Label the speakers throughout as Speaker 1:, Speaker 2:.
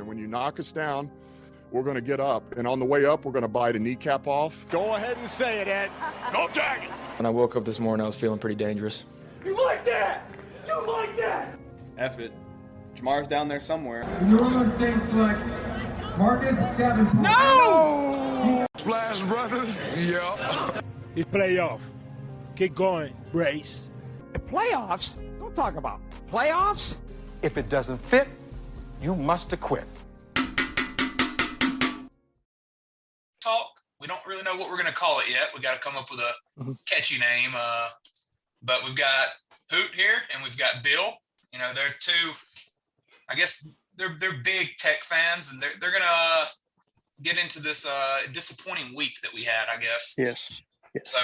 Speaker 1: And when you knock us down, we're going to get up. And on the way up, we're going to bite a kneecap off.
Speaker 2: Go ahead and say it, Ed. Go Dragons!
Speaker 3: When I woke up this morning, I was feeling pretty dangerous.
Speaker 2: You like that? You like that?
Speaker 4: F it. Jamar's down there somewhere.
Speaker 5: The New Orleans Saints select Marcus Davenport.
Speaker 2: No!
Speaker 1: Splash Brothers. Yep.
Speaker 6: It's playoff. Keep going, Brace.
Speaker 7: The playoffs? Don't talk about playoffs.
Speaker 8: If it doesn't fit, you must acquit.
Speaker 9: Talk. We don't really know what we're going to call it yet. We got to come up with a catchy name. But we've got Hoot here and we've got Bill. You know, they're two. I guess they're big tech fans, and they're going to get into this disappointing week that we had, I guess.
Speaker 10: Yes.
Speaker 9: So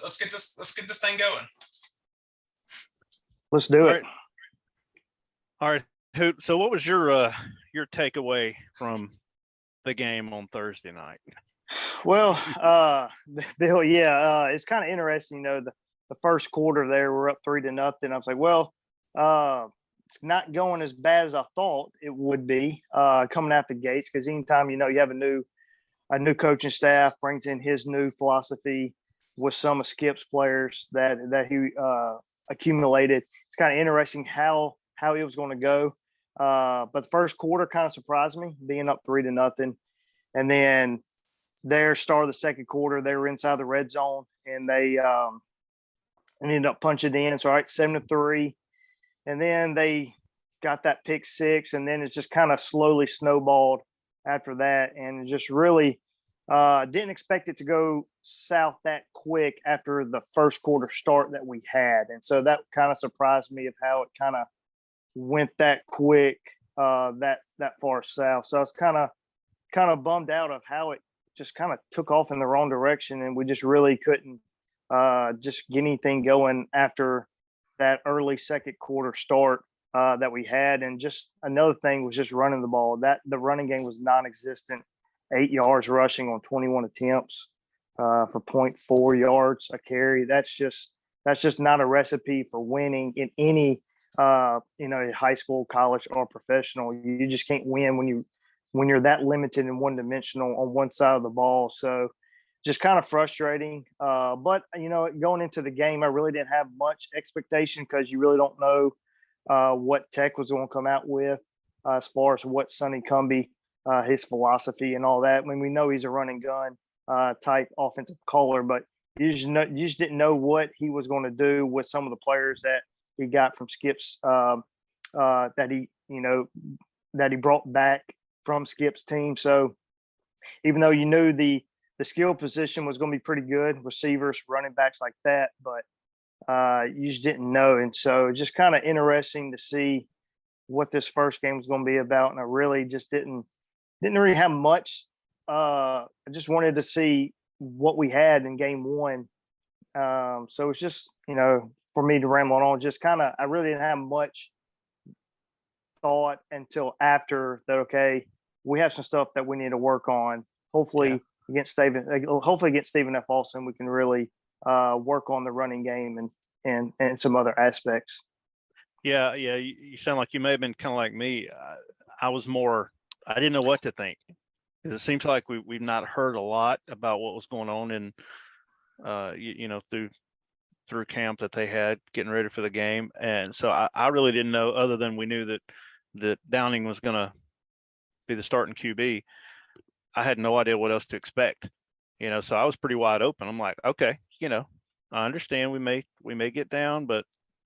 Speaker 9: let's get this thing going.
Speaker 10: Let's do it.
Speaker 11: All right, Hoot. So, what was your takeaway from the game on Thursday night?
Speaker 10: Well, Bill, it's kind of interesting. You know, the first quarter there, we're up 3-0. I was like, well, it's not going as bad as I thought it would be coming out the gates. Because anytime you have a new coaching staff brings in his new philosophy with some of Skip's players that he accumulated, it's kind of interesting how it was going to go. But the first quarter kind of surprised me, being up 3-0, and then their start of the second quarter, they were inside the red zone and they ended up punching in. So, all right, 7-3. And then they got that pick six, and then it just kind of slowly snowballed after that. And just really didn't expect it to go south that quick after the first quarter start that we had. And so that kind of surprised me of how it kind of went that quick, that far south. So I was kind of bummed out of how it just kind of took off in the wrong direction, and we just really couldn't just get anything going after that early second quarter start that we had. And just another thing was just running the ball. That the running game was non-existent. 8 yards rushing on 21 attempts for 0.4 yards a carry. That's just not a recipe for winning in any high school, college, or professional. You just can't win when you're that limited and one dimensional on one side of the ball. So just kind of frustrating. But, going into the game, I really didn't have much expectation because you really don't know what Tech was going to come out with as far as what Sonny Cumbie, his philosophy and all that. I mean, we know he's a run and gun type offensive caller, but you just didn't know what he was going to do with some of the players that he got from Skip's that he brought back from Skip's team. So even though you knew the skill position was going to be pretty good, receivers, running backs like that, but you just didn't know. And so just kind of interesting to see what this first game was going to be about. And I really just didn't really have much. I just wanted to see what we had in game one. So it's just, for me to ramble on, just kind of, I really didn't have much thought until after that. Okay, we have some stuff that we need to work on. Hopefully against Stephen F. Austin, we can really work on the running game and some other aspects.
Speaker 11: Yeah. You sound like you may have been kind of like me. I didn't know what to think. It seems like we've not heard a lot about what was going on in, through camp that they had getting ready for the game. And so I really didn't know, other than we knew that Downing was going to be the starting QB. I had no idea what else to expect, so I was pretty wide open. I'm like, okay, I understand we may get down, but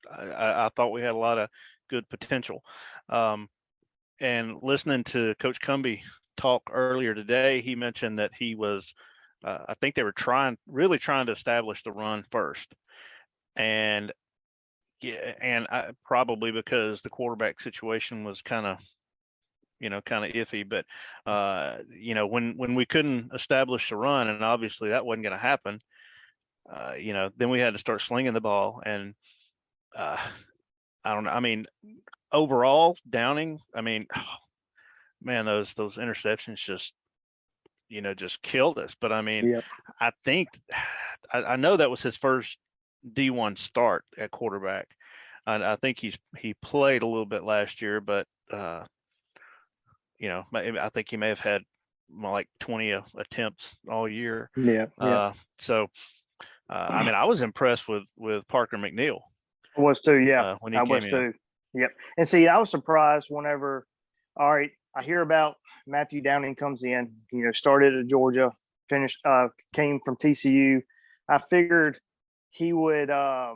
Speaker 11: I thought we had a lot of good potential. And listening to Coach Cumbie talk earlier today, he mentioned that he was, I think they were really trying to establish the run first. And probably because the quarterback situation was kind of iffy, but when we couldn't establish the run, and obviously that wasn't going to happen, then we had to start slinging the ball. And I don't know. I mean, overall, Downing, man, those interceptions just killed us. But I mean, yep. I think I know that was his first D1 start at quarterback. I think he played a little bit last year, but I think he may have had more like 20 attempts all year.
Speaker 10: Yeah.
Speaker 11: I mean, I was impressed with Parker McNeil.
Speaker 10: I was too. Yeah,
Speaker 11: when he
Speaker 10: I
Speaker 11: came
Speaker 10: was
Speaker 11: in.
Speaker 10: too. Yep. And see, I was surprised whenever, all right, I hear about Matthew Downing comes in, started at Georgia, finished, came from TCU. I figured he would, I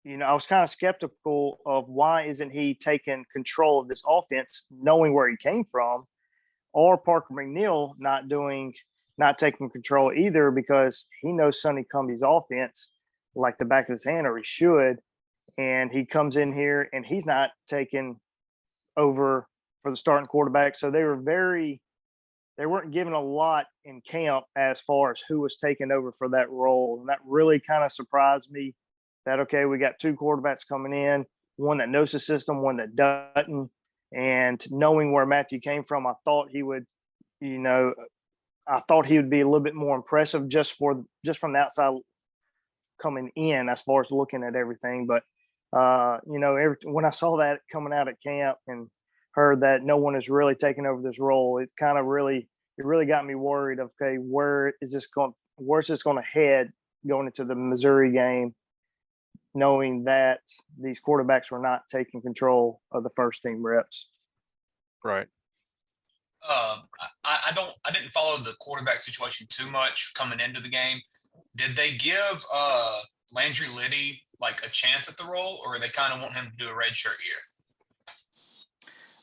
Speaker 10: was kind of skeptical of why isn't he taking control of this offense, knowing where he came from, or Parker McNeil not taking control either, because he knows Sonny Cumbie's offense like the back of his hand, or he should. And he comes in here and he's not taking over for the starting quarterback. So they weren't given a lot in camp as far as who was taking over for that role. And that really kind of surprised me that, okay, we got two quarterbacks coming in, one that knows the system, one that doesn't. And knowing where Matthew came from, I thought he would, be a little bit more impressive just from the outside coming in as far as looking at everything. But, when I saw that coming out at camp and heard that no one is really taking over this role, it really got me worried of, okay, where's this going to head going into the Missouri game, knowing that these quarterbacks were not taking control of the first team reps.
Speaker 11: Right.
Speaker 9: I didn't follow the quarterback situation too much coming into the game. Did they give Landry Liddy like a chance at the role, or they kind of want him to do a red shirt year?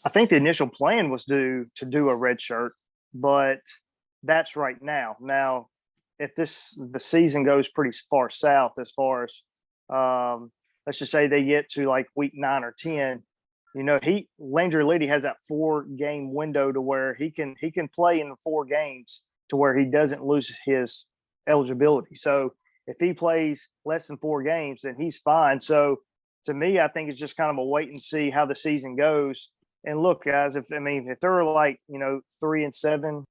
Speaker 10: I think the initial plan was to do a red shirt, but that's right now. Now, if the season goes pretty far south, as far as let's just say they get to like week 9 or 10, Landry Liddy has that 4-game window to where he can play in the 4 games to where he doesn't lose his eligibility. So if he plays less than 4 games, then he's fine. So to me, I think it's just kind of a wait and see how the season goes. And look, guys, if they're like, 3-7,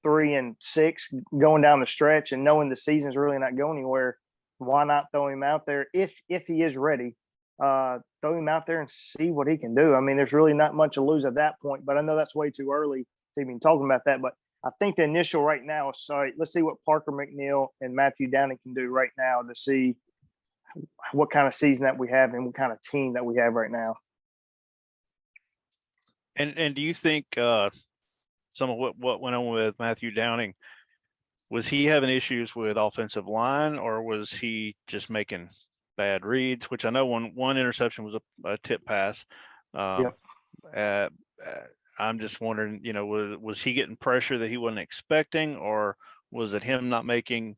Speaker 10: 3-6 going down the stretch and knowing the season's really not going anywhere, why not throw him out there if he is ready? Throw him out there and see what he can do. I mean, there's really not much to lose at that point, but I know that's way too early to even talking about that. But I think the initial right now is, let's see what Parker McNeil and Matthew Downing can do right now to see what kind of season that we have and what kind of team that we have right now.
Speaker 11: And do you think some of what went on with Matthew Downing, was he having issues with offensive line, or was he just making bad reads? Which I know one interception was a tip pass.
Speaker 10: Yep.
Speaker 11: I'm just wondering, was he getting pressure that he wasn't expecting, or was it him not making,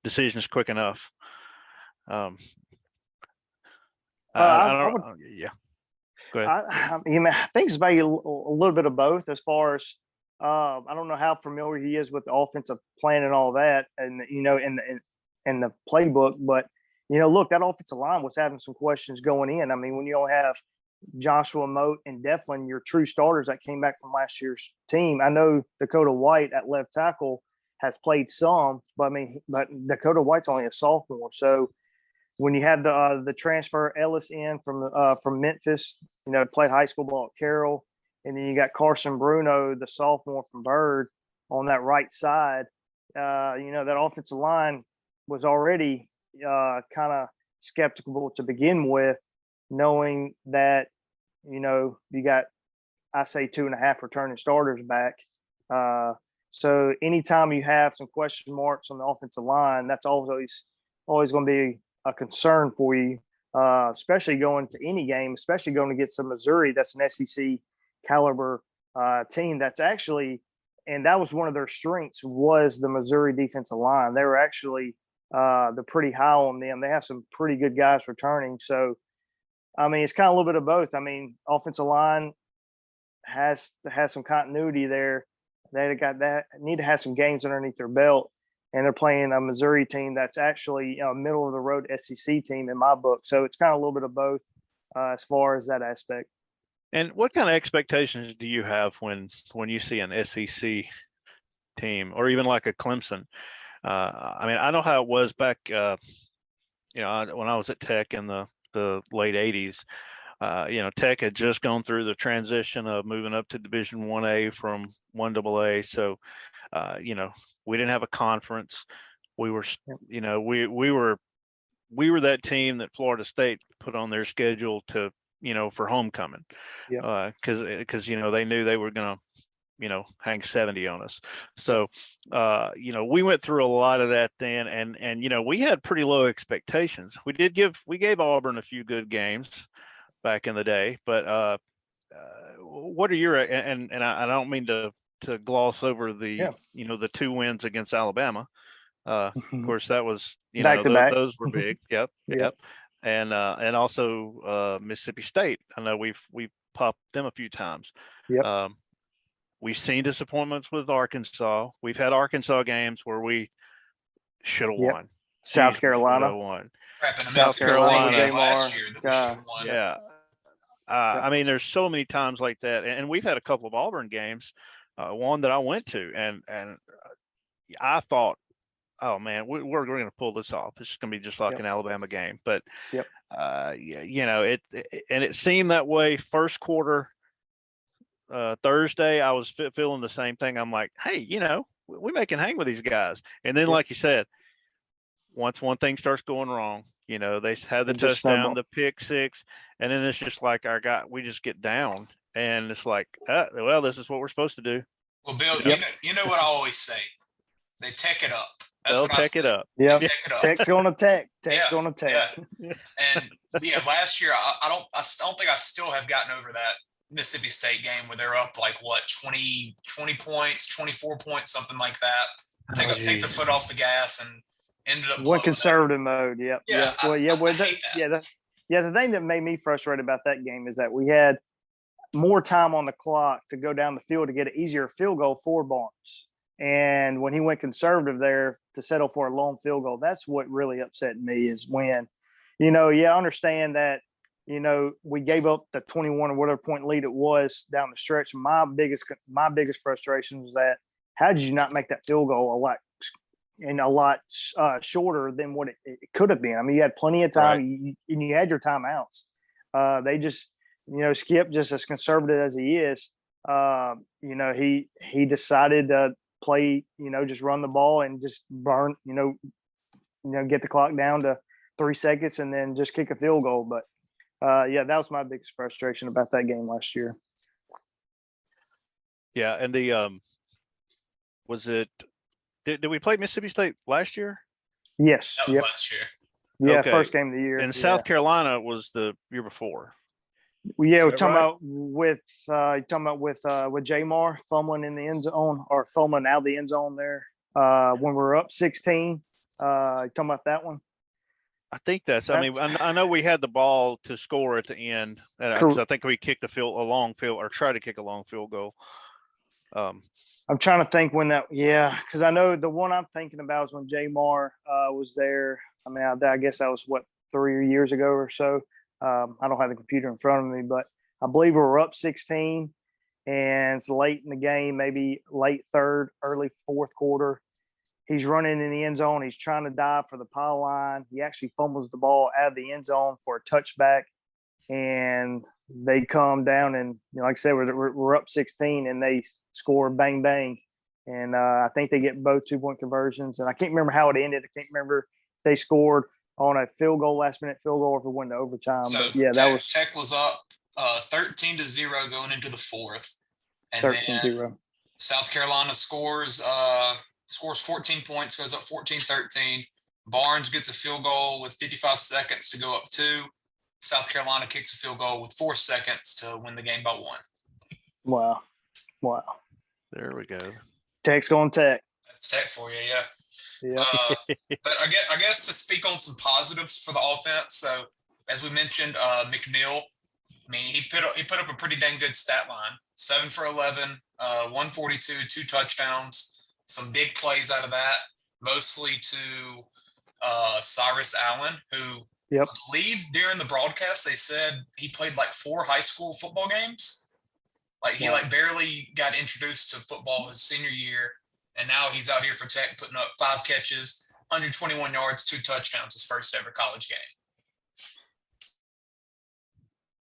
Speaker 11: decisions quick enough? I don't know. Yeah. Go ahead.
Speaker 10: I think it's maybe a little bit of both, as far as I don't know how familiar he is with the offensive plan and all that, and in the playbook. But look, that offensive line was having some questions going in. I mean, when you don't have Joshua Moat and Deflin, your true starters that came back from last year's team. I know Dakota White at left tackle has played some, but Dakota White's only a sophomore. So when you have the transfer Ellis in from Memphis, played high school ball at Carroll, and then you got Carson Bruno, the sophomore from Byrd, on that right side. That offensive line was already kind of skeptical to begin with, knowing that you got, I say, 2.5 returning starters back. So anytime you have some question marks on the offensive line, that's always going to be a concern for you, especially going to any game, especially going against Missouri. That's an SEC caliber team. That's actually, and that was one of their strengths, was the Missouri defensive line. They were actually they're pretty high on them. They have some pretty good guys returning. So it's kind of a little bit of both. Offensive line has some continuity there. They got that, need to have some games underneath their belt, and they're playing a Missouri team that's actually a middle of the road SEC team in my book. So it's kind of a little bit of both as far as that aspect.
Speaker 11: And what kind of expectations do you have when you see an SEC team, or even like a Clemson? I know how it was back, when I was at Tech in the late 80s. Tech had just gone through the transition of moving up to Division 1A from 1AA. So, we didn't have a conference. We were, we were that team that Florida State put on their schedule to, for homecoming.
Speaker 10: Yeah.
Speaker 11: Because they knew they were going to, hang 70 on us. So, we went through a lot of that then, and we had pretty low expectations. We gave Auburn a few good games back in the day, but what are your, and I don't mean to gloss over the, the 2 wins against Alabama. Of course, that was,
Speaker 10: Back to back.
Speaker 11: those were big. Yep. And also Mississippi State. I know we've popped them a few times.
Speaker 10: Yep.
Speaker 11: We've seen disappointments with Arkansas. We've had Arkansas games where we should have won.
Speaker 10: South Carolina.
Speaker 11: Won.
Speaker 9: South Carolina last year that we should have won.
Speaker 11: Yeah. I mean, there's so many times like that, and we've had a couple of Auburn games. One that I went to, and I thought, oh man, we're going to pull this off. This is going to be just like an Alabama game. But it seemed that way first quarter. Thursday, I was feeling the same thing. I'm like, hey, we may can hang with these guys. And then, like you said, once one thing starts going wrong, they had the touchdown, the pick six, and then it's just like we just get down, and it's like, well, this is what we're supposed to do.
Speaker 9: Well, Bill, you know what I always say? They tech it up.
Speaker 11: They'll tech it up.
Speaker 10: Yeah,
Speaker 9: Tech's
Speaker 10: gonna tech. Tech's gonna tech.
Speaker 9: Yeah. And last year I don't think I still have gotten over that Mississippi State game where they're up like 20 points, 24 points, something like that. Take the foot off the gas and ended up
Speaker 10: went conservative mode. Yep.
Speaker 9: Yeah.
Speaker 10: The thing that made me frustrated about that game is that we had more time on the clock to go down the field to get an easier field goal for Barnes. And when he went conservative there to settle for a long field goal, that's what really upset me is when, I understand that, we gave up the 21 or whatever point lead it was down the stretch. My biggest frustration was that how did you not make that field goal a lot shorter than what it could have been? I mean, you had plenty of time and you had your timeouts. They just, Skip, just as conservative as he is, he decided to play, just run the ball and just burn, get the clock down to 3 seconds and then just kick a field goal. But that was my biggest frustration about that game last year.
Speaker 11: Yeah, and the was it? Did we play Mississippi State last year?
Speaker 10: Yes.
Speaker 9: That was last year.
Speaker 10: Yeah,
Speaker 11: okay.
Speaker 10: First game of the year.
Speaker 11: And South Carolina was the year before.
Speaker 10: Yeah, we're talking about with Jamar fumbling in the end zone or fumbling out of the end zone there when we're up 16. Talking about that one.
Speaker 11: I think I mean, I know we had the ball to score at the end. I think we kicked a long field or tried to kick a long field goal.
Speaker 10: I'm trying to think when that, because I know the one I'm thinking about is when Jamar was there. I mean, I guess that was 3 years ago or so. I don't have the computer in front of me, but I believe we were up 16 and it's late in the game, maybe late third, early fourth quarter. He's running in the end zone. He's trying to dive for the pile line. He actually fumbles the ball out of the end zone for a touchback, and they come down and, like I said, we're up 16 and they score bang, bang. And I think they get both 2-point conversions. And I can't remember how it ended. I can't remember if they scored on a field goal, last minute field goal, or if it went to overtime.
Speaker 9: So
Speaker 10: but
Speaker 9: Tech was up 13-0 going into the fourth. And
Speaker 10: 13-0.
Speaker 9: South Carolina scores 14 points, goes up 14-13. Barnes gets a field goal with 55 seconds to go up 2. South Carolina kicks a field goal with 4 seconds to win the game by 1.
Speaker 10: Wow.
Speaker 11: There we go.
Speaker 10: Tech's going Tech.
Speaker 9: That's Tech for you, yeah.
Speaker 10: Yeah.
Speaker 9: But I guess to speak on some positives for the offense. So as we mentioned, McNeil, I mean, he put up a pretty dang good stat line. 7 for 11, 142, 2 touchdowns, some big plays out of that, mostly to Cyrus Allen, who I believe during the broadcast they said he played like 4 high school football games. Like he barely got introduced to football his senior year, and now he's out here for Tech putting up 5 catches, 121 yards, 2 touchdowns, his first ever college game.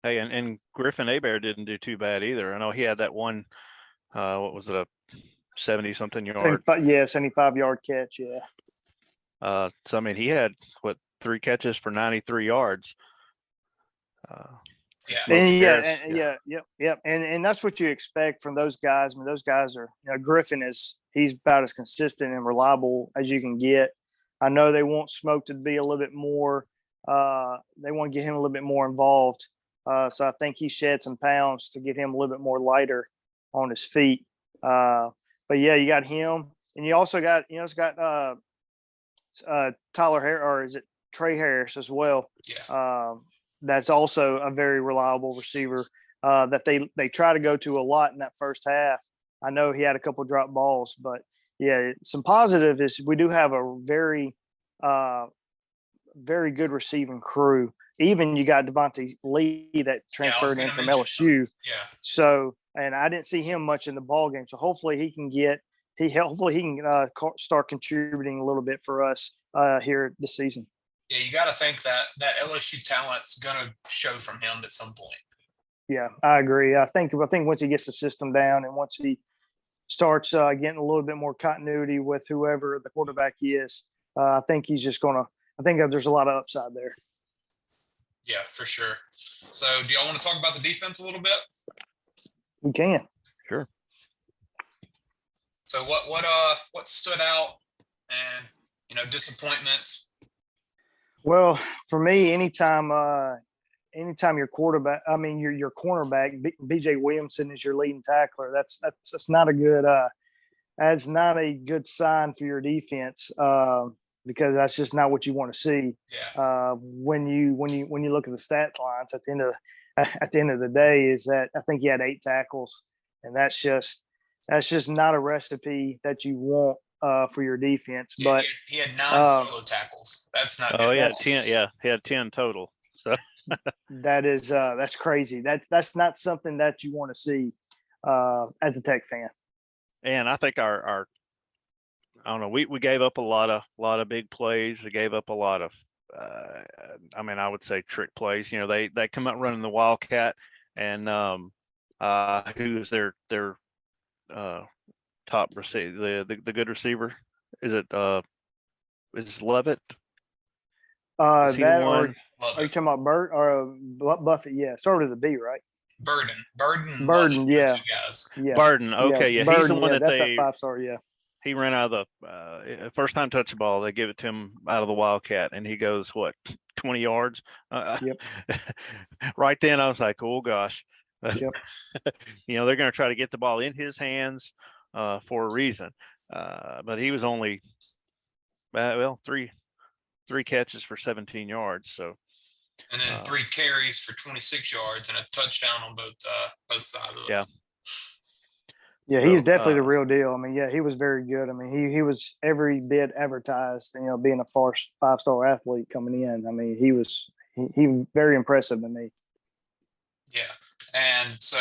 Speaker 11: Hey, and Griffin Abear didn't do too bad either. I know he had that one, what was it, a 70-something yard?
Speaker 10: 75-yard catch. Yeah.
Speaker 11: So I mean, he had 3 catches for 93 yards.
Speaker 10: Yep. And that's what you expect from those guys. I mean, those guys are, Griffin he's about as consistent and reliable as you can get. I know they want Smoke to be a little bit more. They want to get him a little bit more involved. So I think he shed some pounds to get him a little bit more lighter on his feet. But yeah, you got him, and you also got Tyler Harris, or is it Trey Harris as well?
Speaker 9: Yeah.
Speaker 10: That's also a very reliable receiver that they try to go to a lot in that first half. I know he had a couple drop balls, but yeah, some positive is we do have a very, very good receiving crew. Even you got Devontae Lee that transferred in from LSU.
Speaker 9: Yeah.
Speaker 10: So, and I didn't see him much in the ball game. So hopefully he can start contributing a little bit for us here this season.
Speaker 9: Yeah, you got to think that LSU talent's gonna show from him at some point.
Speaker 10: Yeah, I agree. I think once he gets the system down and once he starts getting a little bit more continuity with whoever the quarterback is, I think he's just gonna. I think there's a lot of upside there.
Speaker 9: Yeah, for sure. So, do y'all want to talk about the defense a little bit?
Speaker 10: We can.
Speaker 11: Sure.
Speaker 9: So, what stood out, and disappointment?
Speaker 10: Well, for me, anytime your quarterback, your cornerback, BJ Williamson is your leading tackler. That's not a good. That's not a good sign for your defense because that's just not what you want to see.
Speaker 9: Yeah.
Speaker 10: When you look at the stat lines at the end of the day, is that I think he had 8 tackles, and that's just not a recipe that you want for your defense.
Speaker 9: Yeah,
Speaker 10: but
Speaker 9: he had 9 solo tackles. That's not.
Speaker 11: Oh,
Speaker 9: good.
Speaker 11: yeah, 10. Yeah, he had 10 total. So
Speaker 10: that's crazy. That's not something that you want to see as a Tech fan.
Speaker 11: And I think our I don't know, we gave up a lot of big plays. We gave up a lot of I would say trick plays. They come out running the Wildcat, and who's their top receiver, the good receiver? Is it Levitt?
Speaker 10: Are you talking about Burt or Buffett? Yeah, started with a B, right?
Speaker 9: Burden.
Speaker 10: Yeah.
Speaker 9: Guys.
Speaker 10: Yeah.
Speaker 11: Burden. Okay, yeah,
Speaker 10: Burden,
Speaker 11: he's the one that
Speaker 10: that's
Speaker 11: they.
Speaker 10: that 5-star. Yeah.
Speaker 11: He ran out of the first time touch the ball. They give it to him out of the Wildcat, and he goes 20 yards.
Speaker 10: Yep.
Speaker 11: Right then, I was like, oh gosh.
Speaker 10: Yep.
Speaker 11: They're going to try to get the ball in his hands for a reason. But he was only three catches for 17 yards. So.
Speaker 9: And then 3 carries for 26 yards and a touchdown on both sides of it.
Speaker 11: Yeah.
Speaker 10: Yeah, he's definitely the real deal. He was very good. He was every bit advertised, being a 5-star athlete coming in. He was very impressive to me.
Speaker 9: Yeah. And so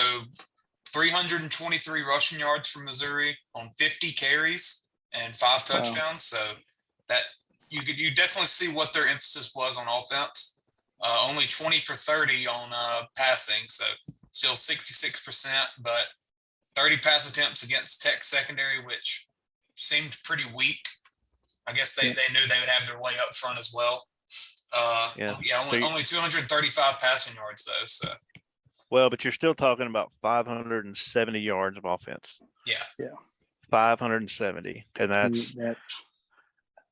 Speaker 9: 323 rushing yards from Missouri on 50 carries and 5 touchdowns. Wow. So that you definitely see what their emphasis was on offense. Only 20 for 30 on passing, so still 66%, but 30 pass attempts against Tech secondary, which seemed pretty weak. I guess they knew they would have their way up front as well. Only 235 passing yards though. So.
Speaker 11: Well, but you're still talking about 570 yards of offense.
Speaker 9: Yeah.
Speaker 11: 570, and that's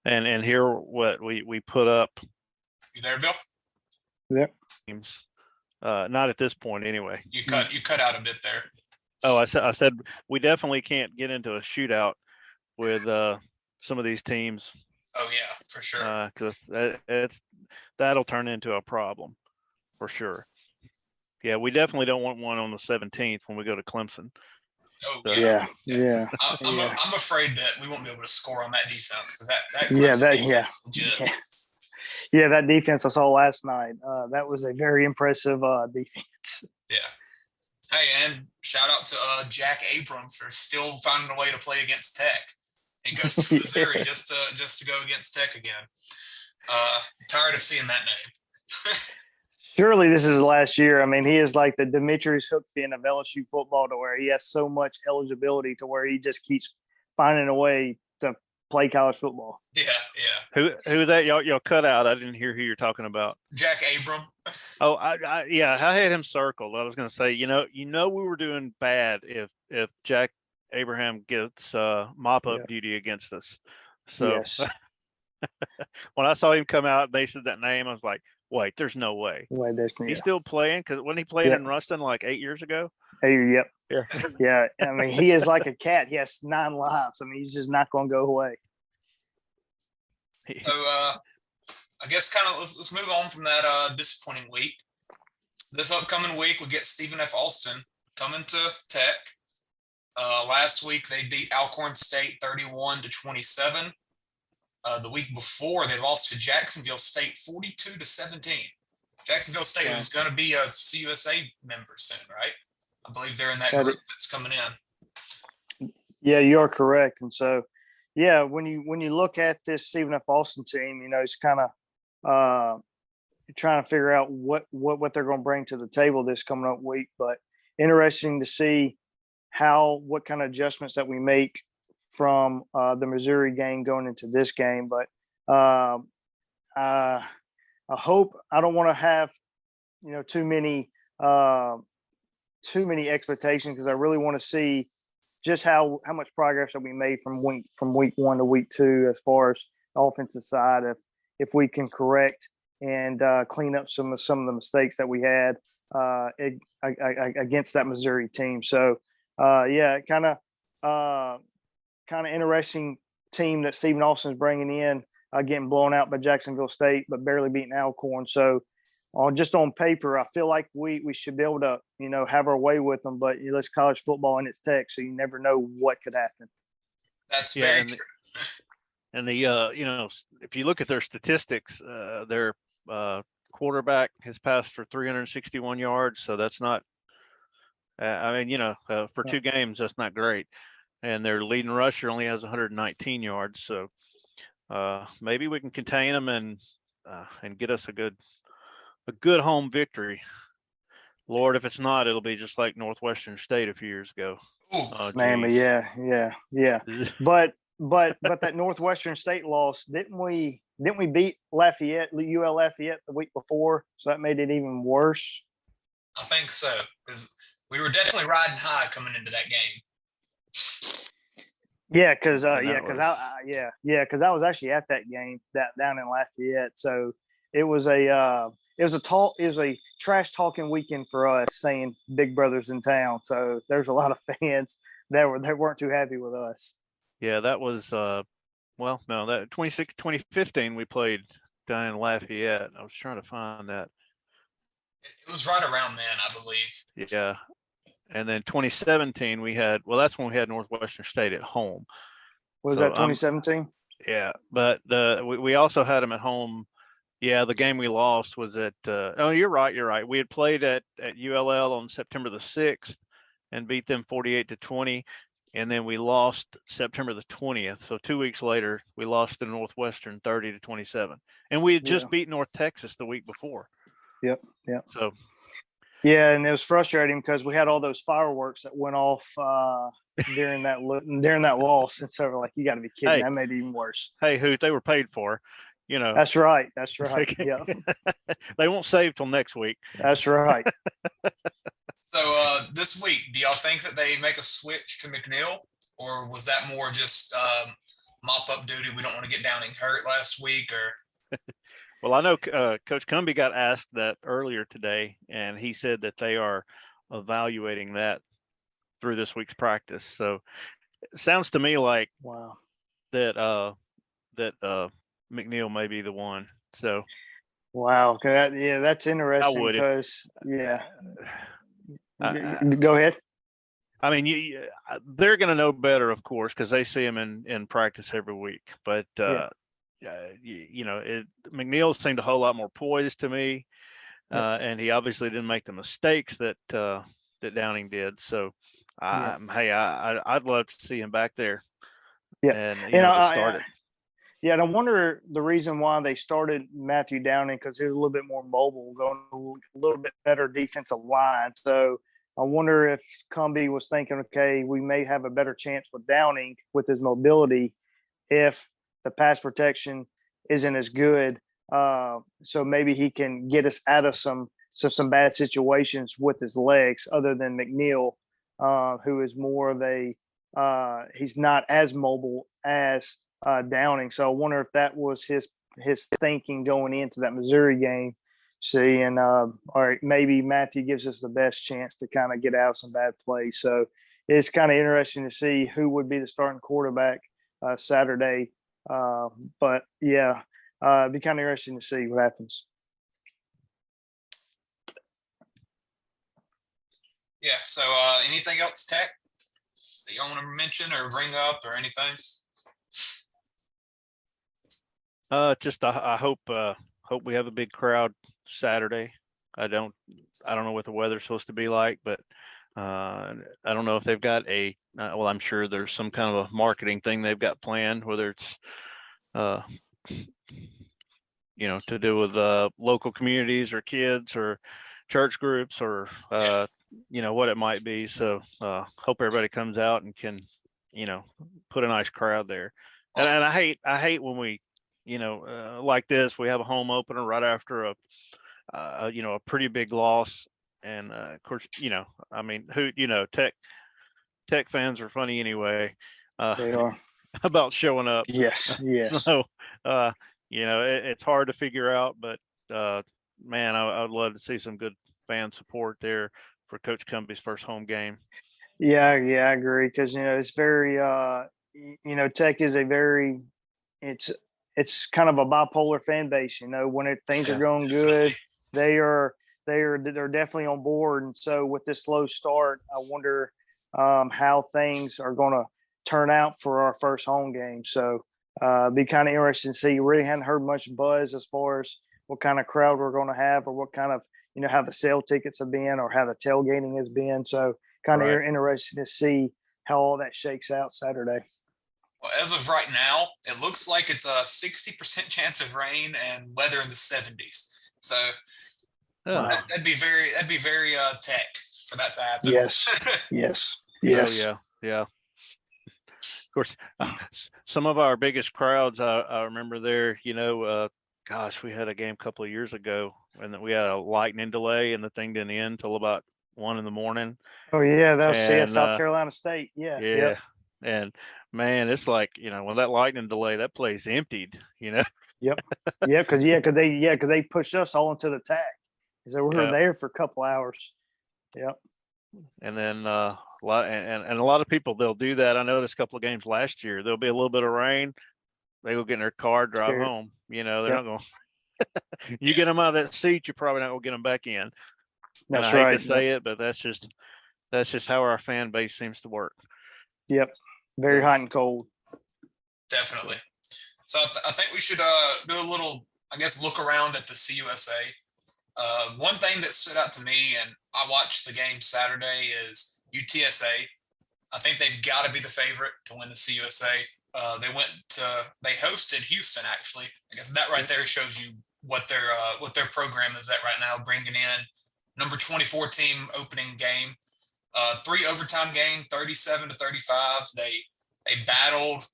Speaker 11: and here what we put up.
Speaker 9: You there, Bill?
Speaker 10: Yep.
Speaker 11: Not at this point, anyway.
Speaker 9: You cut out a bit there.
Speaker 11: Oh, I said we definitely can't get into a shootout with some of these teams.
Speaker 9: Oh yeah, for sure.
Speaker 11: Because that'll turn into a problem, for sure. Yeah, we definitely don't want one on the 17th when we go to Clemson.
Speaker 9: Oh
Speaker 11: so,
Speaker 10: yeah.
Speaker 9: I'm afraid that we won't be able to score on that defense because that
Speaker 10: Yeah, that defense I saw last night. That was a very impressive defense.
Speaker 9: Yeah. Hey, and shout out to Jack Abram for still finding a way to play against Tech. He goes to Missouri just to go against Tech again. Tired of seeing that name.
Speaker 10: Surely this is his last year. I mean, he is like the Demetrius Hookfin of LSU football, to where he has so much eligibility to where he just keeps finding a way to play college football.
Speaker 9: Yeah.
Speaker 11: Who that y'all cut out? I didn't hear who you're talking about.
Speaker 9: Jack Abram.
Speaker 11: Oh, I had him circled. I was going to say, we were doing bad if Jack Abraham gets mop up duty against us. So
Speaker 10: Yes.
Speaker 11: when I saw him come out and they said that name, I was like, wait, there's no way. He's still playing, because when he played in Ruston like 8 years ago.
Speaker 10: Yep.
Speaker 11: Yeah.
Speaker 10: Yeah. I mean, he is like a cat. He has 9 lives. I mean, he's just not going to go away.
Speaker 9: So I guess kind of let's move on from that disappointing week. This upcoming week we get Stephen F. Austin coming to Tech. Last week they beat Alcorn State 31-27. The week before they lost to Jacksonville State 42-17. Jacksonville State is going to be a CUSA member soon, right? I believe they're in that group that's coming in.
Speaker 10: Yeah, you are correct. And so, yeah, when you look at this Stephen F. Austin team, it's kind of trying to figure out what they're going to bring to the table this coming up week. But interesting to see what kind of adjustments that we make from the Missouri game going into this game. But I hope I don't want to have too many expectations, because I really want to see just how much progress that we made from week 1 to week 2 as far as the offensive side. If we can correct and clean up some of the mistakes that we had against that Missouri team. So kind of interesting team that Stephen Austin is bringing in, getting blown out by Jacksonville State, but barely beating Alcorn. So just on paper, I feel like we should be able to, have our way with them, but it's college football and it's Tech, so you never know what could happen.
Speaker 9: That's very true.
Speaker 11: And if you look at their statistics, their quarterback has passed for 361 yards. So that's not, for 2 games, that's not great. And their leading rusher only has 119 yards. So maybe we can contain them and get us a good home victory. Lord, if it's not, it'll be just like Northwestern State a few years ago.
Speaker 10: Man, but yeah. But that Northwestern State loss, didn't we beat Lafayette, UL Lafayette the week before? So that made it even worse.
Speaker 9: I think so, because we were definitely riding high coming into that game.
Speaker 10: Yeah, because I was actually at that game down in Lafayette. So it was a trash talking weekend for us, saying Big Brother's in town. So there's a lot of fans that weren't too happy with us.
Speaker 11: Yeah, that was 2015 we played down in Lafayette. I was trying to find that.
Speaker 9: It was right around then, I believe.
Speaker 11: Yeah. And then 2017 that's when we had Northwestern State at home.
Speaker 10: Was that 2017?
Speaker 11: Yeah, but we also had them at home. Yeah, the game we lost was at you're right. We had played at ULL on September the 6th and beat them 48-20. And then we lost September the 20th. So 2 weeks later, we lost to Northwestern 30-27. And we had just beat North Texas the week before.
Speaker 10: Yep.
Speaker 11: So.
Speaker 10: Yeah, and it was frustrating because we had all those fireworks that went off during that loss. And so we're like, you got to be kidding. That made it even worse.
Speaker 11: Hey, Hoot, they were paid for.
Speaker 10: That's right. Yeah.
Speaker 11: They won't save till next week.
Speaker 10: That's right.
Speaker 9: So this week, do y'all think that they make a switch to McNeil, or was that more just mop up duty? We don't want to get Downing hurt last week, or?
Speaker 11: Well, I know Coach Cumbie got asked that earlier today, and he said that they are evaluating that through this week's practice. So it sounds to me like that McNeil may be the one. So
Speaker 10: wow, that's interesting because go ahead.
Speaker 11: I mean, they're going to know better, of course, because they see him in practice every week. But McNeil seemed a whole lot more poised to me, and he obviously didn't make the mistakes that Downing did. So, I'd love to see him back there.
Speaker 10: Yeah,
Speaker 11: and start it.
Speaker 10: Yeah, and I wonder the reason why they started Matthew Downing, because he was a little bit more mobile, going a little bit better defensive line. So I wonder if Cumbie was thinking, okay, we may have a better chance with Downing with his mobility if the pass protection isn't as good. So maybe he can get us out of some bad situations with his legs, other than McNeil, who is more of a he's not as mobile as Downing. So I wonder if that was his thinking going into that Missouri game. See, and all right, maybe Matthew gives us the best chance to kind of get out of some bad plays. So it's kind of interesting to see who would be the starting quarterback Saturday. But yeah, it'd be kind of interesting to see what happens.
Speaker 9: Yeah. So anything else, Tech, that y'all want to mention or bring up or anything?
Speaker 11: Just I hope we have a big crowd Saturday. I don't know what the weather's supposed to be like, but I don't know if they've got well, I'm sure there's some kind of a marketing thing they've got planned, whether it's to do with local communities or kids or church groups or what it might be. So hope everybody comes out and can put a nice crowd there. And I hate when we like this, we have a home opener right after a pretty big loss. And of course, I mean, Hoot, Tech fans are funny anyway.
Speaker 10: They are.
Speaker 11: About showing up.
Speaker 10: Yes.
Speaker 11: So, it's hard to figure out, but man, I would love to see some good fan support there for Coach Cumbie's first home game.
Speaker 10: Yeah, I agree, because it's very Tech is a very it's kind of a bipolar fan base. When things are going good, they're definitely on board, and so with this slow start, I wonder how things are going to turn out for our first home game. So be kind of interesting to see. Really hadn't heard much buzz as far as what kind of crowd we're going to have, or what kind of how the sale tickets have been, or how the tailgating has been. So kind of interesting to see how all that shakes out Saturday.
Speaker 9: Well, as of right now, it looks like it's a 60% chance of rain and weather in the 70s. So that'd be very Tech for that to happen.
Speaker 10: Yes.
Speaker 11: Oh, yeah. Of course, some of our biggest crowds, I remember there, gosh, we had a game a couple of years ago and we had a lightning delay and the thing didn't end until about 1 a.m.
Speaker 10: Oh yeah, that was South Carolina State. Yeah.
Speaker 11: Yep. And man, it's like, when that lightning delay, that place emptied, Yep.
Speaker 10: Because they pushed us all into the tag. So we were there for a couple hours. Yep.
Speaker 11: And then a lot of people, they'll do that. I noticed a couple of games last year. There'll be a little bit of rain. They go get in their car, drive home. They're not going. You get them out of that seat, you're probably not going to get them back in.
Speaker 10: That's
Speaker 11: I
Speaker 10: right.
Speaker 11: hate to say it, but that's just how our fan base seems to work.
Speaker 10: Yep. Very hot and cold.
Speaker 9: Definitely. So I think we should do a little, look around at the CUSA. One thing that stood out to me, and I watched the game Saturday, is UTSA. I think they've got to be the favorite to win the CUSA. They hosted Houston, actually. I guess that right there shows you what their program is at right now, bringing in number 24 team opening game. 3 overtime game, 37-35. They battled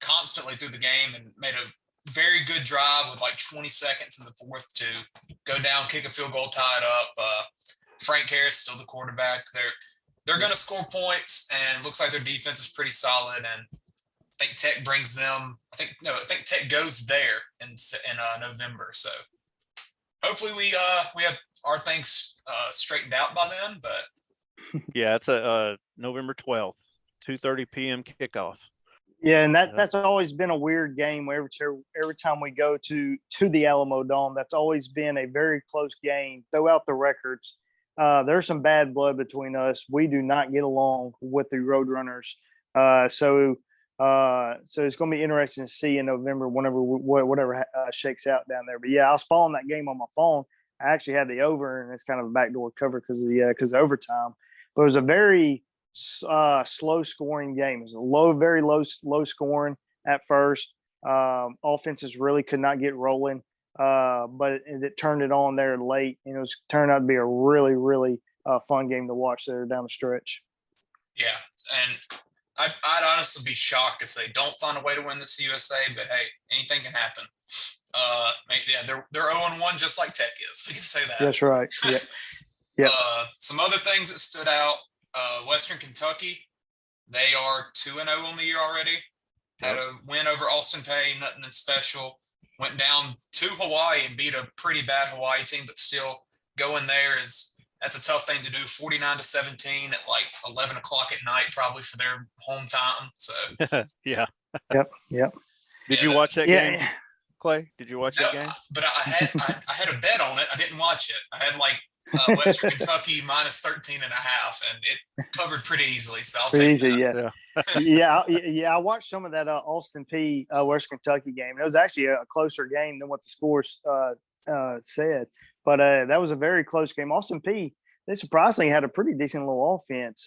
Speaker 9: constantly through the game and made a very good drive with like 20 seconds in the fourth to go down, kick a field goal, tie it up. Frank Harris still the quarterback. They're going to score points, and looks like their defense is pretty solid. And I think Tech brings them. I think Tech goes there in November. So hopefully we have our things straightened out by then. But
Speaker 11: yeah, it's a November 12th, 2:30 p.m. kickoff.
Speaker 10: Yeah, and that's always been a weird game. Where every time we go to the Alamo Dome, that's always been a very close game. Throw out the records. There's some bad blood between us. We do not get along with the Roadrunners. So it's going to be interesting to see in November, whatever shakes out down there. But yeah, I was following that game on my phone. I actually had the over, and it's kind of a backdoor cover because of overtime. But it was a very slow scoring game. It was very low scoring at first. Offenses really could not get rolling, but it turned it on there late, and it turned out to be a really, really fun game to watch there down the stretch.
Speaker 9: Yeah, and I'd honestly be shocked if they don't find a way to win this USA. But hey, anything can happen. Yeah, they're 0-1 just like Tech is. We can say that.
Speaker 10: That's right. Yeah. Yeah.
Speaker 9: Some other things that stood out: Western Kentucky, they are 2-0 on the year already. Had a win over Austin Peay, nothing special. Went down to Hawaii and beat a pretty bad Hawaii team, but still going there that's a tough thing to do. 49-17 at like 11 o'clock at night, probably for their home time. So
Speaker 11: yeah.
Speaker 10: Yep.
Speaker 11: Did you watch that game, Clay? Did you watch that game?
Speaker 9: But I had a bet on it. I didn't watch it. I had like Western Kentucky minus 13.5, and it covered pretty easily. So I'll take that.
Speaker 10: Yeah. I watched some of that Austin Peay Western Kentucky game. It was actually a closer game than what the scores said, but that was a very close game. Austin Peay, they surprisingly had a pretty decent little offense.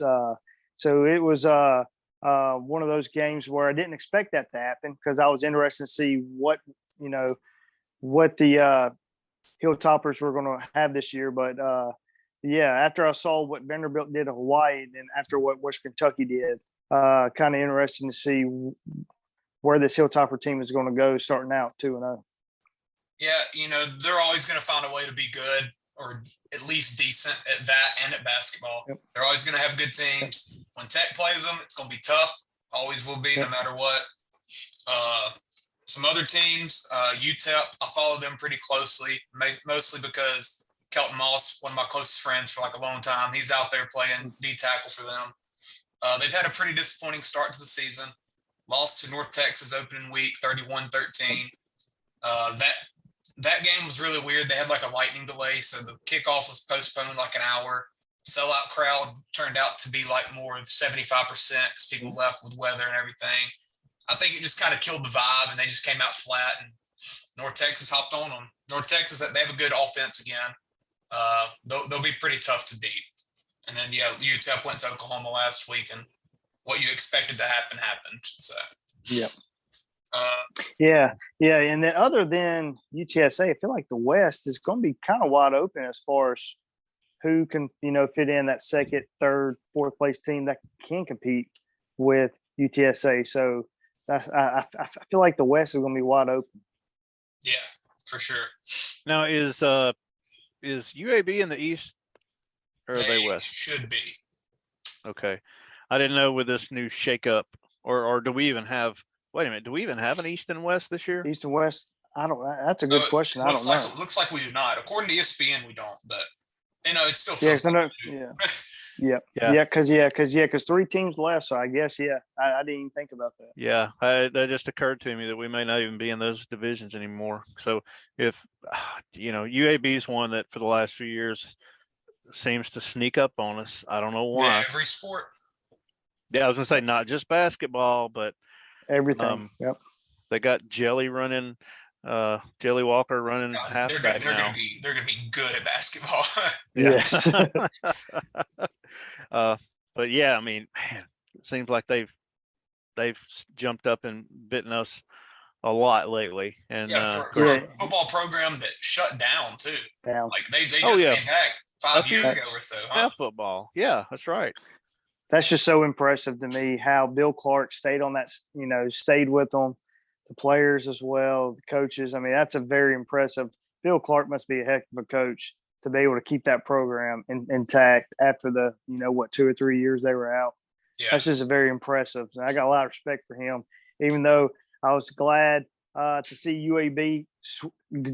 Speaker 10: So it was one of those games where I didn't expect that to happen, because I was interested to see what the Hilltoppers were going to have this year. But after I saw what Vanderbilt did to Hawaii, and then after what Western Kentucky did, kind of interesting to see where this Hilltopper team is going to go starting out 2-0.
Speaker 9: Yeah, they're always going to find a way to be good, or at least decent at that and at basketball.
Speaker 10: Yep.
Speaker 9: They're always going to have good teams. When Tech plays them, it's going to be tough. Always will be, no matter what. Some other teams, UTEP, I follow them pretty closely, mostly because Kelton Moss, one of my closest friends for like a long time, he's out there playing D-tackle for them. They've had a pretty disappointing start to the season. Lost to North Texas opening week, 31-13. That game was really weird. They had like a lightning delay, so the kickoff was postponed like an hour. Sellout crowd turned out to be like more of 75% because people left with weather and everything. I think it just kind of killed the vibe, and they just came out flat, and North Texas hopped on them. North Texas, they have a good offense again. They'll be pretty tough to beat. And then, UTEP went to Oklahoma last week, and what you expected to happen happened. So,
Speaker 10: and then other than UTSA, I feel like the West is going to be kind of wide open as far as who can, fit in that second, third, fourth place team that can compete with UTSA. So I feel like the West is going to be wide open.
Speaker 9: Yeah, for sure.
Speaker 11: Now, is UAB in the East, or are they West?
Speaker 9: Should be.
Speaker 11: Okay. I didn't know with this new shakeup, or do we even have? Wait a minute. Do we even have an East and West this year?
Speaker 10: East and West? I don't. That's a good question. I don't know.
Speaker 9: It looks like we do not. According to ESPN, we don't. But it's still. Because 3 teams left. So I guess I didn't even think about that.
Speaker 11: Yeah, that just occurred to me that we may not even be in those divisions anymore. So if UAB is one that for the last few years seems to sneak up on us. I don't know why.
Speaker 9: Yeah, every sport.
Speaker 11: Yeah, I was gonna say not just basketball, but
Speaker 10: everything. Yep.
Speaker 11: They got Jelly running, Jelly Walker running halfback now.
Speaker 9: They're gonna be good at basketball.
Speaker 10: Yes.
Speaker 11: But yeah, I mean, man, it seems like they've jumped up and bitten us a lot lately. And
Speaker 9: for a football program that shut down too. Like they just came back 5 years ago or so. Huh?
Speaker 11: Football. Yeah, that's right.
Speaker 10: That's just so impressive to me how Bill Clark stayed on that, stayed with them, the players as well, the coaches. I mean, that's a very impressive. Bill Clark must be a heck of a coach to be able to keep that program intact after the, 2 or 3 years they were out.
Speaker 9: Yeah.
Speaker 10: That's just very impressive. And I got a lot of respect for him, even though I was glad to see UAB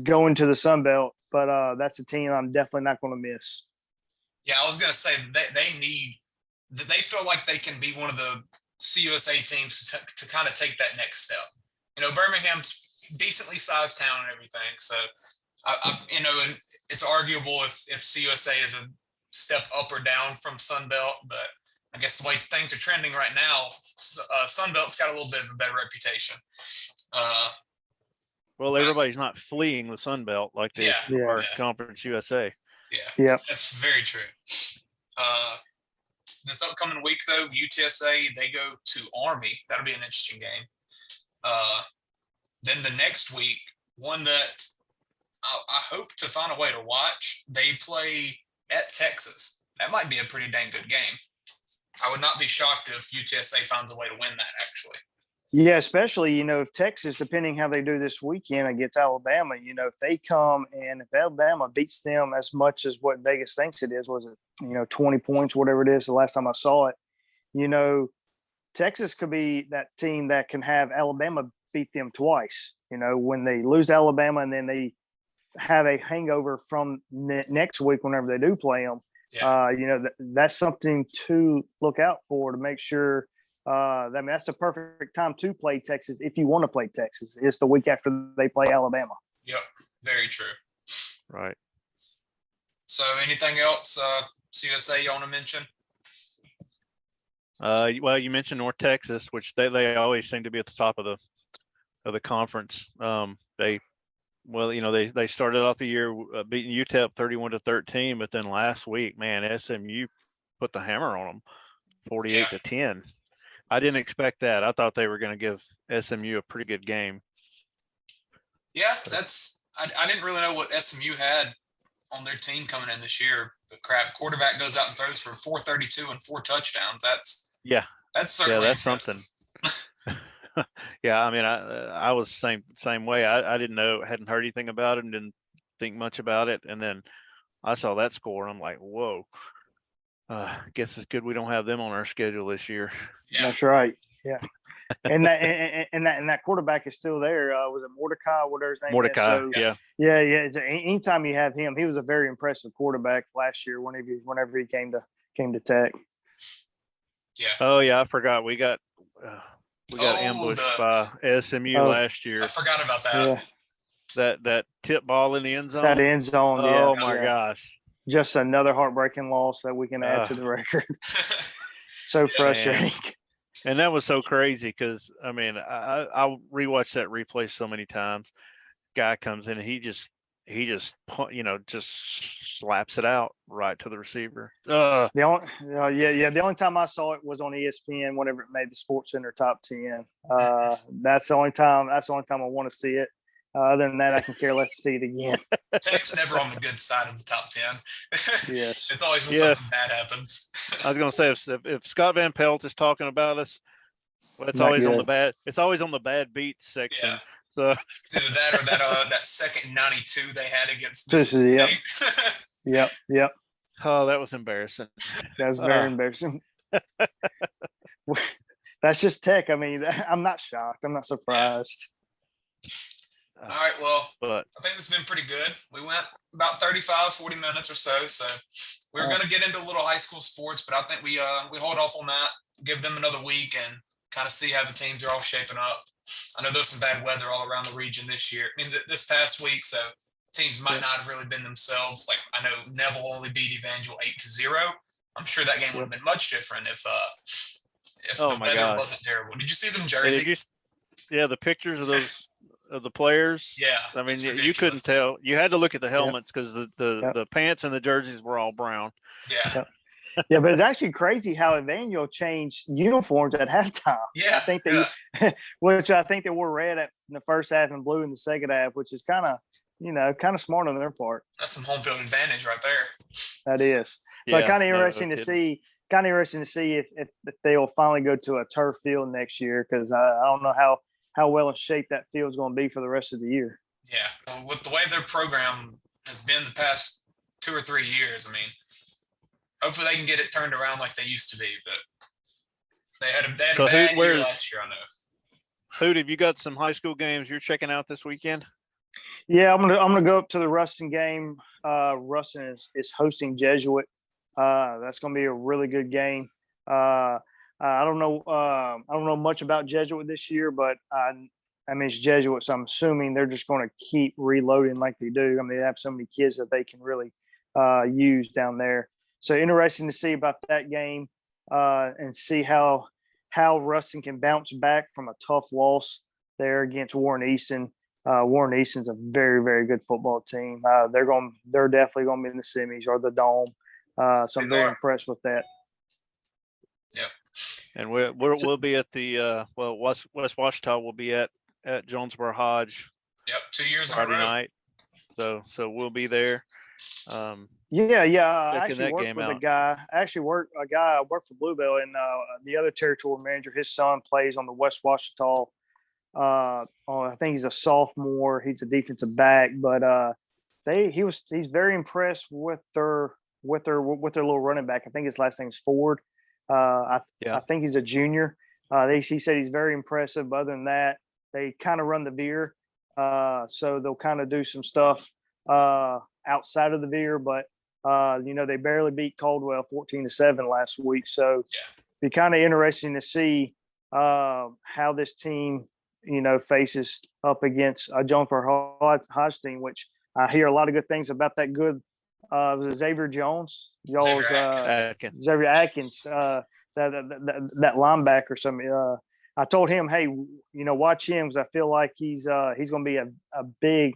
Speaker 10: go into the Sun Belt, but that's a team I'm definitely not going to miss.
Speaker 9: Yeah, I was going to say they feel like they can be one of the CUSA teams to kind of take that next step. Birmingham's decently sized town and everything. So, and it's arguable if CUSA is a step up or down from Sun Belt, but I guess the way things are trending right now, Sun Belt's got a little bit of a better reputation.
Speaker 11: Well, everybody's not fleeing the Sun Belt like they are Conference USA.
Speaker 10: Yeah,
Speaker 9: that's very true. This upcoming week, though, UTSA, they go to Army. That'll be an interesting game. Then the next week, one that I hope to find a way to watch, they play at Texas. That might be a pretty dang good game. I would not be shocked if UTSA finds a way to win that, actually.
Speaker 10: Yeah, especially, if Texas, depending how they do this weekend against Alabama, if they come and if Alabama beats them as much as what Vegas thinks it is, was it, 20 points, whatever it is, the last time I saw it, Texas could be that team that can have Alabama beat them twice, when they lose to Alabama and then they have a hangover from next week whenever they do play them.
Speaker 9: Yeah.
Speaker 10: That's something to look out for to make sure. That's the perfect time to play Texas if you want to play Texas. It's the week after they play Alabama.
Speaker 9: Yep, very true.
Speaker 11: Right.
Speaker 9: So, anything else, CSA, you want to mention?
Speaker 11: Well, you mentioned North Texas, which they always seem to be at the top of the conference. They started off the year beating UTEP 31-13, but then last week, man, SMU put the hammer on them, 48-10. I didn't expect that. I thought they were going to give SMU a pretty good game.
Speaker 9: Yeah, I didn't really know what SMU had on their team coming in this year. But crap, quarterback goes out and throws for 432 and 4 touchdowns. That's certainly
Speaker 11: something. Yeah, I mean, I was same way. I didn't know, hadn't heard anything about it, and didn't think much about it, and then I saw that score, and I'm like, whoa. Guess it's good we don't have them on our schedule this year.
Speaker 9: Yeah.
Speaker 10: That's right. Yeah. And that quarterback is still there. Was it Mordecai? Whatever his name
Speaker 11: Mordecai,
Speaker 10: is. So, yeah. Anytime you have him, he was a very impressive quarterback last year whenever he came to Tech.
Speaker 9: Yeah.
Speaker 11: Oh yeah, I forgot. We got ambushed by SMU last year.
Speaker 9: I forgot about that.
Speaker 10: Yeah.
Speaker 11: That tip ball in the end zone.
Speaker 10: That end zone.
Speaker 11: Oh
Speaker 10: yeah.
Speaker 11: my gosh.
Speaker 10: Just another heartbreaking loss that we can add to the record. So frustrating.
Speaker 11: And that was so crazy because, I mean, I rewatched that replay so many times. Guy comes in and he just slaps it out right to the receiver.
Speaker 10: The only time I saw it was on ESPN whenever it made the Sports Center top 10. That's the only time I want to see it. Other than that, I can care less to see it again.
Speaker 9: Tech's never on the good side of the top 10.
Speaker 10: Yes.
Speaker 9: It's always when something bad happens.
Speaker 11: I was going to say, if Scott Van Pelt is talking about us, well, it's always on the bad. It's always on the bad beats section.
Speaker 9: Yeah.
Speaker 11: So
Speaker 9: it's either that or that second 92 they had against Mississippi State.
Speaker 10: Yep.
Speaker 11: Oh, that was embarrassing.
Speaker 10: That was very embarrassing. That's just Tech. I mean, I'm not shocked. I'm not surprised.
Speaker 9: All right, well, I think this has been pretty good. We went about 35, 40 minutes or so. So we're going to get into a little high school sports, but I think we hold off on that, give them another week and kind of see how the teams are all shaping up. I know there's some bad weather all around the region this year. I mean, this past week, so teams might not have really been themselves. Like I know Neville only beat Evangel 8-0. I'm sure that game would have been much different if the weather wasn't terrible. Did you see them jerseys?
Speaker 11: The pictures of those of the players.
Speaker 9: Yeah,
Speaker 11: I mean, you couldn't tell. You had to look at the helmets because the pants and the jerseys were all brown.
Speaker 9: Yeah.
Speaker 10: Yeah, but it's actually crazy how Evangel changed uniforms at halftime.
Speaker 9: Yeah,
Speaker 10: I think which I think they wore red in the first half and blue in the second half, which is kind of smart on their part.
Speaker 9: That's some home field advantage right there.
Speaker 10: That is, but kind of interesting to see. Kind of interesting to see if they'll finally go to a turf field next year because I don't know how well in shape that field is going to be for the rest of the year.
Speaker 9: Yeah, well, with the way their program has been the past 2 or 3 years, I mean, hopefully they can get it turned around like they used to be. But they had a bad year last year, I know.
Speaker 11: Hoot, have you got some high school games you're checking out this weekend?
Speaker 10: Yeah, I'm gonna go up to the Ruston game. Ruston is hosting Jesuit. That's gonna be a really good game. I don't know much about Jesuit this year, but I mean it's Jesuit, so I'm assuming they're just going to keep reloading like they do. I mean they have so many kids that they can really use down there. So interesting to see about that game and see how Ruston can bounce back from a tough loss there against Warren Easton. Warren Easton's a very, very good football team. They're definitely going to be in the semis or the dome. So I'm very impressed with that.
Speaker 9: Yep.
Speaker 11: And we'll be at the West Washita will be at at Jonesboro Hodge.
Speaker 9: Yep, 2 years
Speaker 11: Friday
Speaker 9: in a row.
Speaker 11: night. So we'll be there.
Speaker 10: Yeah. I
Speaker 11: Checking
Speaker 10: actually
Speaker 11: that
Speaker 10: worked
Speaker 11: game
Speaker 10: with
Speaker 11: out.
Speaker 10: a guy. I worked for Bluebell, and the other territory manager, his son plays on the West Washita. I think he's a sophomore. He's a defensive back, but he's very impressed with their little running back. I think his last name's Ford. I think he's a junior. He said he's very impressive. But other than that, they kind of run the veer. So they'll kind of do some stuff outside of the veer, but they barely beat Caldwell 14-7 last week. So be kind of interesting to see how this team, faces up against Jonesboro Hodge team, which I hear a lot of good things about that good was it Xavier Jones? Xavier Atkins, that linebacker. I told him, hey, watch him because I feel like he's going to be a big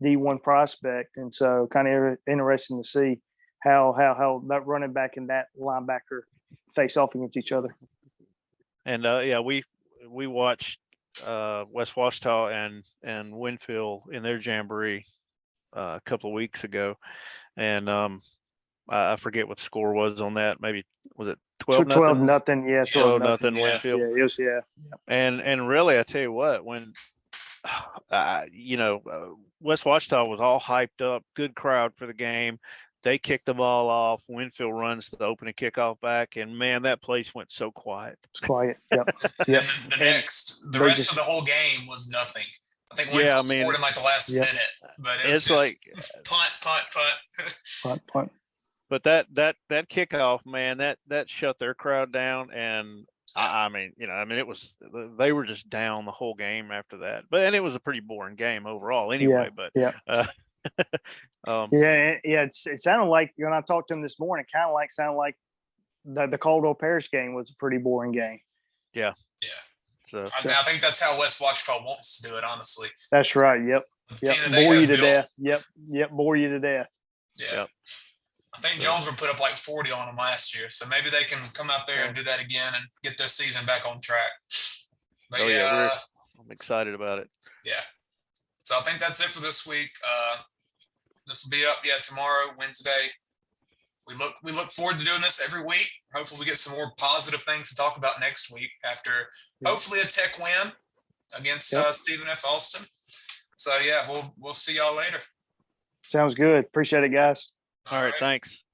Speaker 10: D1 prospect, and so kind of interesting to see how that running back and that linebacker face off against each other.
Speaker 11: And we watched West Washita and Winfield in their jamboree a couple of weeks ago, and I forget what the score was on that. Maybe was it 12-0?
Speaker 10: Yeah,
Speaker 11: 12-0 Winfield.
Speaker 10: Yeah, it was, yeah.
Speaker 11: And really, I tell you what, when West Washita was all hyped up, good crowd for the game. They kicked the ball off. Winfield runs the opening kickoff back, and man, that place went so quiet.
Speaker 10: It's quiet. Yep. Yep.
Speaker 9: The rest of the whole game was nothing. I think Winfield scored in like the last minute, but it's just
Speaker 11: like
Speaker 9: punt.
Speaker 11: But that kickoff, man, that shut their crowd down, and it was, they were just down the whole game after that. And it was a pretty boring game overall, anyway.
Speaker 10: It sounded like when I talked to him this morning, sounded like the Caldwell Parish game was a pretty boring game.
Speaker 11: Yeah.
Speaker 9: So I think that's how West Washita wants to do it, honestly.
Speaker 10: That's right. Yep. Bore you to death. Yep. Bore you to death.
Speaker 9: Yeah.
Speaker 11: Yep.
Speaker 9: I think Jonesboro put up like 40 on them last year, so maybe they can come out there and do that again and get their season back on track. But
Speaker 11: I'm excited about it.
Speaker 9: Yeah. So I think that's it for this week. This will be up tomorrow, Wednesday. We look forward to doing this every week. Hopefully we get some more positive things to talk about next week after hopefully a Tech win against Stephen F. Austin. So we'll see y'all later.
Speaker 10: Sounds good. Appreciate it, guys.
Speaker 11: All right. Thanks.